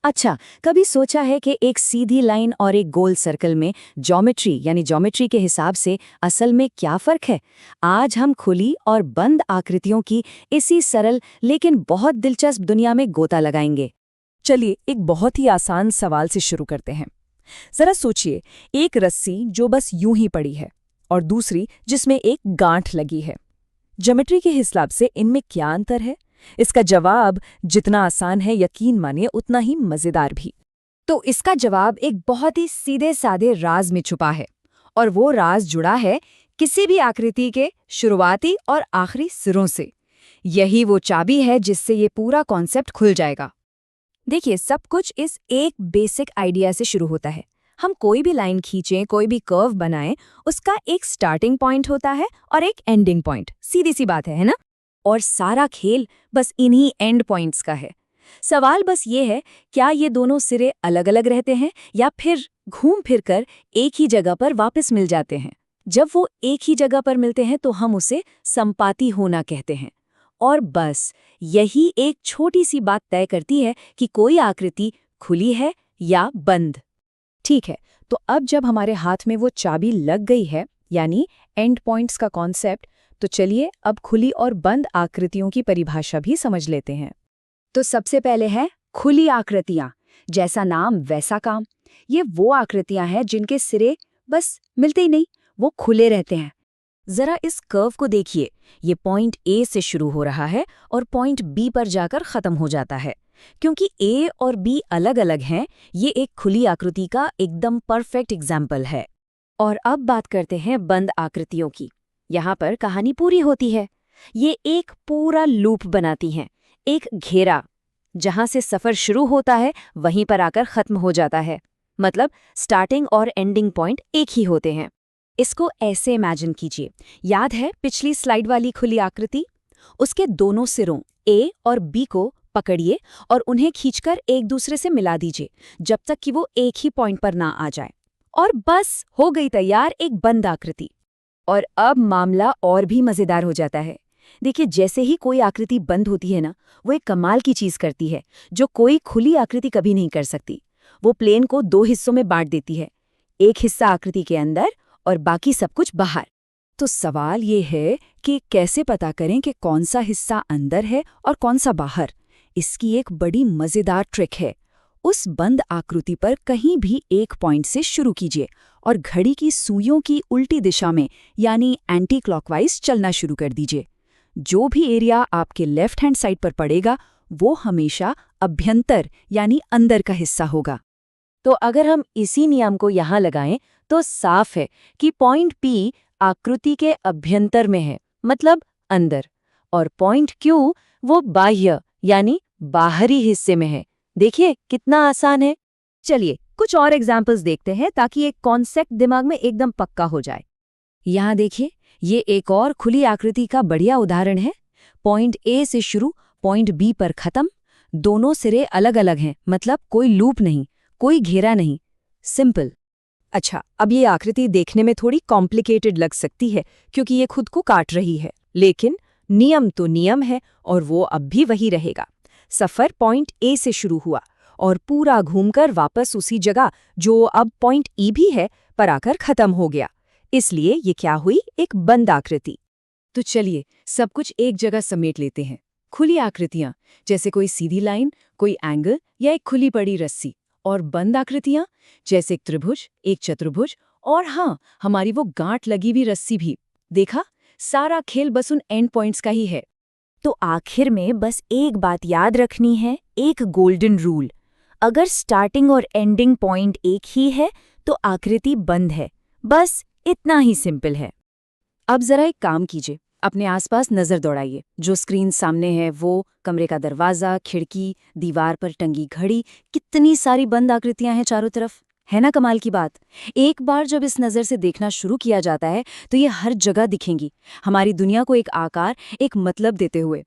अच्छा, कभी सोचा है कि एक सीधी लाइन और एक गोल सर्कल में ज्योमेट्री के हिसाब से असल में क्या फर्क है? आज हम खुली और बंद आकृतियों की इसी सरल लेकिन बहुत दिलचस्प दुनिया में गोता लगाएंगे। चलिए एक बहुत ही आसान सवाल से शुरू करते हैं। जरा सोचिए, एक रस्सी जो बस यूं ही पड़ी है और दूसरी जिसमें एक गांठ लगी है। ज्योमेट्री के हिसाब से इनमें क्या अंतर है? इसका जवाब जितना आसान है, यकीन मानिए उतना ही मजेदार भी। तो इसका जवाब एक बहुत ही सीधे साधे राज में छुपा है, और वो राज जुड़ा है किसी भी आकृति के शुरुआती और आखिरी सिरों से। यही वो चाबी है जिससे ये पूरा कॉन्सेप्ट खुल जाएगा। देखिए, सब कुछ इस एक बेसिक आइडिया से शुरू होता है। हम कोई भी लाइन खींचें, कोई भी कर्व बनाएं, उसका एक स्टार्टिंग पॉइंट होता है और एक एंडिंग पॉइंट। सीधी सी बात है ना? और सारा खेल बस इन्हीं एंड पॉइंट्स का है। सवाल बस ये है, क्या ये दोनों सिरे अलग अलग रहते हैं या फिर घूम फिर कर एक ही जगह पर वापस मिल जाते हैं? जब वो एक ही जगह पर मिलते हैं तो हम उसे संपाती होना कहते हैं। और बस यही एक छोटी सी बात तय करती है कि कोई आकृति खुली है या बंद। ठीक है, तो अब जब हमारे हाथ में वो चाबी लग गई है, यानी एंड पॉइंट्स का कॉन्सेप्ट, तो चलिए अब खुली और बंद आकृतियों की परिभाषा भी समझ लेते हैं। तो सबसे पहले है खुली आकृतियां। जैसा नाम वैसा काम। ये वो आकृतियां हैं जिनके सिरे बस मिलते ही नहीं, वो खुले रहते हैं। जरा इस कर्व को देखिए, ये पॉइंट ए से शुरू हो रहा है और पॉइंट बी पर जाकर खत्म हो जाता है। क्योंकि ए और बी अलग अलग हैं, ये एक खुली आकृति का एकदम परफेक्ट एग्जाम्पल है। और अब बात करते हैं बंद आकृतियों की। यहाँ पर कहानी पूरी होती है। ये एक पूरा लूप बनाती हैं, एक घेरा। जहाँ से सफ़र शुरू होता है वहीं पर आकर ख़त्म हो जाता है। मतलब स्टार्टिंग और एंडिंग पॉइंट एक ही होते हैं। इसको ऐसे इमेजिन कीजिए, याद है पिछली स्लाइड वाली खुली आकृति? उसके दोनों सिरों ए और बी को पकड़िए और उन्हें खींचकर एक दूसरे से मिला दीजिए, जब तक कि वो एक ही पॉइंट पर ना आ जाए। और बस हो गई तैयार एक बंद आकृति। और अब मामला और भी मज़ेदार हो जाता है। देखिए, जैसे ही कोई आकृति बंद होती है ना, वो एक कमाल की चीज़ करती है जो कोई खुली आकृति कभी नहीं कर सकती। वो प्लेन को दो हिस्सों में बांट देती है, एक हिस्सा आकृति के अंदर और बाकी सब कुछ बाहर। तो सवाल ये है कि कैसे पता करें कि कौन सा हिस्सा अंदर है और कौन सा बाहर? इसकी एक बड़ी मज़ेदार ट्रिक है। उस बंद आकृति पर कहीं भी एक पॉइंट से शुरू कीजिए और घड़ी की सुइयों की उल्टी दिशा में, यानी एंटी क्लॉकवाइज चलना शुरू कर दीजिए। जो भी एरिया आपके लेफ्ट हैंड साइड पर पड़ेगा, वो हमेशा अभ्यंतर यानी अंदर का हिस्सा होगा। तो अगर हम इसी नियम को यहाँ लगाएं तो साफ है कि पॉइंट P आकृति के अभ्यंतर में है, मतलब अंदर, और पॉइंट Q वो बाह्य यानी बाहरी हिस्से में है। देखिए कितना आसान है। चलिए कुछ और एग्जाम्पल्स देखते हैं ताकि एक कॉन्सेप्ट दिमाग में एकदम पक्का हो जाए। यहाँ देखिए, ये एक और खुली आकृति का बढ़िया उदाहरण है। पॉइंट A से शुरू, पॉइंट B पर खत्म। दोनों सिरे अलग अलग हैं, मतलब कोई लूप नहीं, कोई घेरा नहीं, सिंपल। अच्छा, अब ये आकृति देखने में थोड़ी कॉम्प्लिकेटेड लग सकती है क्योंकि ये खुद को काट रही है, लेकिन नियम तो नियम है और वो अब भी वही रहेगा। सफ़र पॉइंट A से शुरू हुआ और पूरा घूमकर वापस उसी जगह, जो अब पॉइंट E भी है, पर आकर खत्म हो गया। इसलिए ये क्या हुई? एक बंद आकृति। तो चलिए सब कुछ एक जगह समेट लेते हैं। खुली आकृतियां जैसे कोई सीधी लाइन, कोई एंगल या एक खुली पड़ी रस्सी, और बंद आकृतियां जैसे एक त्रिभुज, एक चतुर्भुज, और हाँ, हमारी वो गांठ लगी हुई रस्सी भी। देखा, सारा खेल बस उन एंड पॉइंट्स का ही है। तो आखिर में बस एक बात याद रखनी है, एक गोल्डन रूल। अगर स्टार्टिंग और एंडिंग पॉइंट एक ही है तो आकृति बंद है। बस इतना ही सिंपल है। अब जरा एक काम कीजिए, अपने आसपास नजर दौड़ाइए। जो स्क्रीन सामने है वो कमरे का दरवाजा, खिड़की, दीवार पर टंगी घड़ी, कितनी सारी बंद आकृतियां हैं चारों तरफ। है ना कमाल की बात? एक बार जब इस नज़र से देखना शुरू किया जाता है तो ये हर जगह दिखेंगी, हमारी दुनिया को एक आकार, एक मतलब देते हुए।